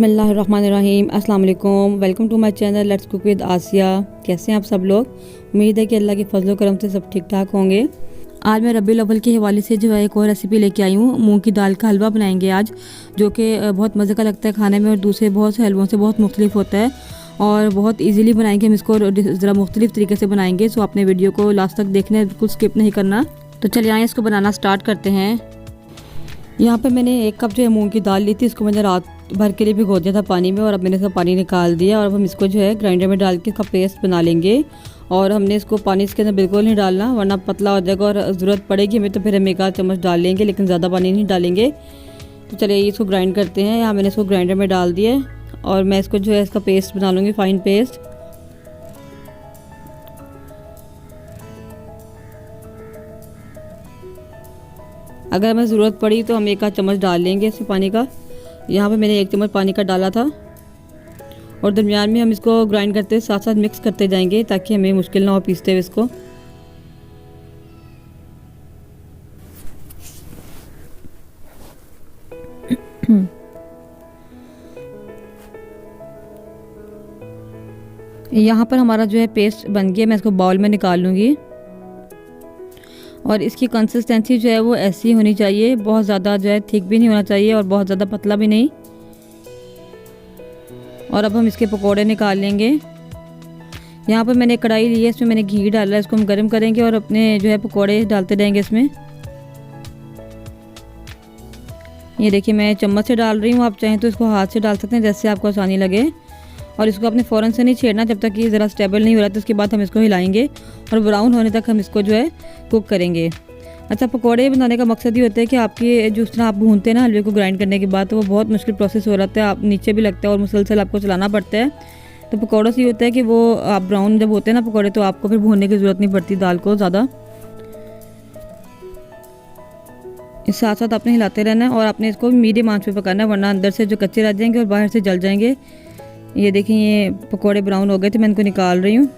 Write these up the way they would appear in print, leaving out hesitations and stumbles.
बिस्मिल्लाहिर्रहमानिर्रहीम। अस्सलाम वालेकुम। Welcome to my channel let's cook with Asiya. कैसे हैं आप सब लोग? उम्मीद है कि अल्लाह के फजल करम से सब ठीक ठाक होंगे। आज मैं रबीउल अव्वल के हवाले से जो है एक और रेसिपी लेके आई हूँ। मूंग की दाल का हलवा बनाएंगे आज, जो कि बहुत मज़े का लगता है खाने में और दूसरे बहुत से हलवों से बहुत मुख्तलिफ होता है और बहुत ईजीली बनाएंगे हम इसको, ज़रा मुख्तलिफ तरीके से बनाएंगे। सो आपने वीडियो को लास्ट तक देखना है, बिल्कुल स्किप नहीं करना। तो चलिए आइए इसको बनाना स्टार्ट करते हैं। यहाँ पे मैंने 1 कप जो है मूंग की दाल ली थी। इसको मैंने रात भर के लिए भिगो दिया था पानी में और अब मैंने इसका पानी निकाल दिया और अब हम इसको जो है ग्राइंडर में डाल के इसका पेस्ट बना लेंगे। और हमने इसको पानी इसके अंदर बिल्कुल नहीं डालना, वरना पतला हो जाएगा और ज़रूरत पड़ेगी हमें तो फिर हम 1 आध चम्मच डाल लेंगे, लेकिन ज़्यादा पानी नहीं डालेंगे। तो चलिए इसको ग्राइंड करते हैं। यहाँ मैंने इसको ग्राइंडर में डाल दिया और मैं इसको जो है इसका पेस्ट बना लूँगी, फ़ाइन पेस्ट। अगर हमें ज़रूरत पड़ी तो हम 1 आध चम्मच डाल लेंगे इसमें पानी का। यहाँ पे मैंने 1 चम्मच पानी का डाला था और दरमियान में हम इसको ग्राइंड करते साथ साथ मिक्स करते जाएंगे ताकि हमें मुश्किल ना हो पीसते हुए इसको। यहाँ पर हमारा जो है पेस्ट बन गया। मैं इसको बाउल में निकाल लूँगी और इसकी कंसिस्टेंसी जो है वो ऐसी होनी चाहिए, बहुत ज़्यादा जो है थिक भी नहीं होना चाहिए और बहुत ज़्यादा पतला भी नहीं। और अब हम इसके पकोड़े निकाल लेंगे। यहाँ पर मैंने कढ़ाई ली है, इसमें मैंने घी डाला है, इसको हम गर्म करेंगे और अपने जो है पकोड़े डालते रहेंगे इसमें। ये देखिए मैं चम्मच से डाल रही हूँ, आप चाहें तो इसको हाथ से डाल सकते हैं जैसे आपको आसानी लगे। और इसको आपने फ़ौरन से नहीं छेड़ना, जब तक ये ज़रा स्टेबल नहीं हो रहा तो उसके बाद हम इसको हिलाएंगे और ब्राउन होने तक हम इसको जो है कुक करेंगे। अच्छा, पकोड़े बनाने का मकसद ये होता है कि आपकी जिस तरह आप भूनते हैं ना हलवे को ग्राइंड करने के बाद, तो वो बहुत मुश्किल प्रोसेस हो रहा है, आप नीचे भी लगता है और मुसलसल आपको चलाना पड़ता है। तो पकौड़ों से ये होता है कि वो आप ब्राउन जब होते हैं ना पकौड़े, तो आपको फिर भूनने की ज़रूरत नहीं पड़ती दाल को ज़्यादा। इस साथ साथ आपने हिलाते रहना है और आपने इसको मीडियम आंच पे पकाना है, वरना अंदर से जो कच्चे रह जाएंगे और बाहर से जल जाएंगे। ये देखिए ये पकोड़े ब्राउन हो गए थे, मैं इनको निकाल रही हूँ।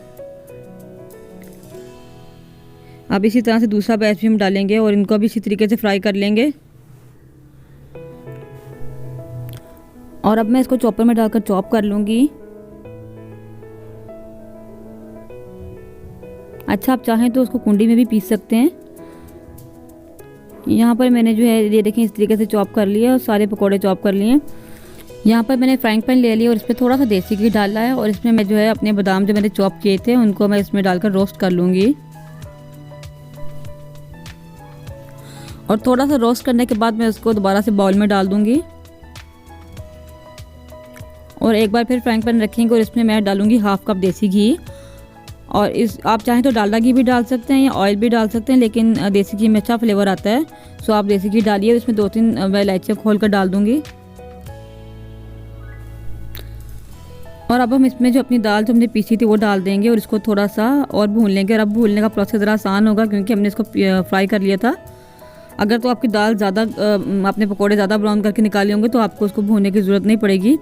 अब इसी तरह से दूसरा बैच भी हम डालेंगे और इनको भी इसी तरीके से फ्राई कर लेंगे। और अब मैं इसको चॉपर में डालकर चॉप कर लूँगी। अच्छा, आप चाहें तो उसको कुंडी में भी पीस सकते हैं। यहाँ पर मैंने जो है ये देखें इस तरीके से चॉप कर लिया और सारे पकोड़े चॉप कर लिए। यहाँ पर मैंने फ्राइंग पैन ले लिया और इस पर थोड़ा सा देसी घी डाला है और इसमें मैं जो है अपने बादाम जो मैंने चॉप किए थे उनको मैं इसमें डालकर रोस्ट कर लूँगी। और थोड़ा सा रोस्ट करने के बाद मैं उसको दोबारा से बाउल में डाल दूँगी और एक बार फिर फ्राइंग पैन रखेंगे और इसमें मैं डालूँगी 1/2 कप देसी घी। और इस आप चाहें तो डालडा घी भी डाल सकते हैं या ऑयल भी डाल सकते हैं, लेकिन देसी घी में अच्छा फ्लेवर आता है। सो आप देसी घी डालिए। इसमें 2-3 मैं इलायचियाँ खोल कर डाल दूँगी। और अब हम इसमें जो अपनी दाल जो हमने पीसी थी वो डाल देंगे और इसको थोड़ा सा और भून लेंगे। और अब भूनने का प्रोसेस ज़रा आसान होगा क्योंकि हमने इसको फ्राई कर लिया था। अगर तो आपकी दाल ज़्यादा आपने पकोड़े ज़्यादा ब्राउन करके निकाले होंगे तो आपको उसको भूनने की ज़रूरत नहीं पड़ेगी।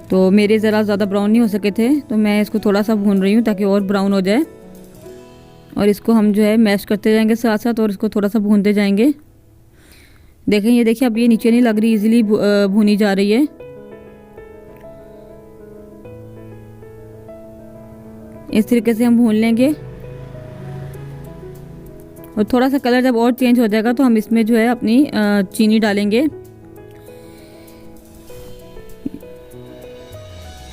तो मेरे ज़रा ज़्यादा ब्राउन नहीं हो सके थे तो मैं इसको थोड़ा सा भून रही हूँ ताकि और ब्राउन हो जाए। और इसको हम जो है मैश करते जाएंगे साथ साथ और इसको थोड़ा सा भूनते जाएंगे। देखें ये देखिए अब ये नीचे नहीं लग रही, ईजिली भूनी जा रही है। इस तरीके से हम भून लेंगे और थोड़ा सा कलर जब और चेंज हो जाएगा तो हम इसमें जो है अपनी चीनी डालेंगे।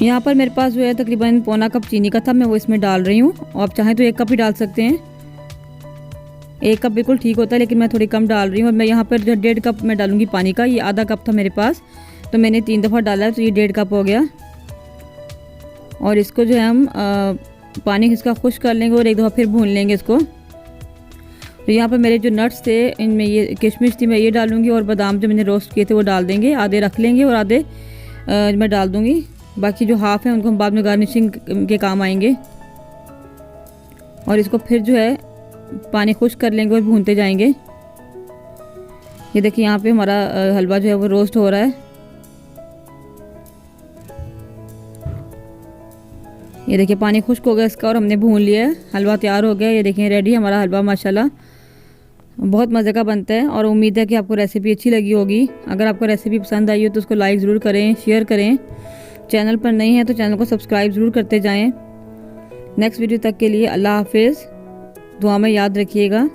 यहाँ पर मेरे पास जो है तकरीबन 1/4 कप चीनी का था, मैं वो इसमें डाल रही हूँ। आप चाहें तो 1 कप ही डाल सकते हैं, 1 कप बिल्कुल ठीक होता है, लेकिन मैं थोड़ी कम डाल रही हूँ। और मैं यहाँ पर जो 1.5 कप मैं डालूँगी पानी का। ये आधा कप था मेरे पास तो मैंने 3 दफ़ा डाला है, तो ये 1.5 कप हो गया। और इसको जो है हम पानी इसका खुश्क कर लेंगे और एक दफ़ा फिर भून लेंगे इसको। तो यहाँ पर मेरे जो नट्स थे इनमें ये किशमिश थी, मैं ये डालूँगी और बादाम जो मैंने रोस्ट किए थे वो डाल देंगे। आधे रख लेंगे और आधे मैं डाल दूँगी। बाकी जो हाफ़ है उनको हम बाद में गार्निशिंग के काम आएंगे। और इसको फिर जो है पानी खुश्क कर लेंगे और भूनते जाएंगे। ये देखिए यहाँ पे हमारा हलवा जो है वो रोस्ट हो रहा है। ये देखिए पानी खुश्क हो गया इसका और हमने भून लिया है, हलवा तैयार हो गया। ये देखिए रेडी हमारा हलवा माशाल्लाह। बहुत मज़े का बनता है और उम्मीद है कि आपको रेसिपी अच्छी लगी होगी। अगर आपको रेसिपी पसंद आई हो तो उसको लाइक ज़रूर करें, शेयर करें। चैनल पर नए हैं तो चैनल को सब्सक्राइब ज़रूर करते जाएं। नेक्स्ट वीडियो तक के लिए अल्लाह हाफिज़। दुआ में याद रखिएगा।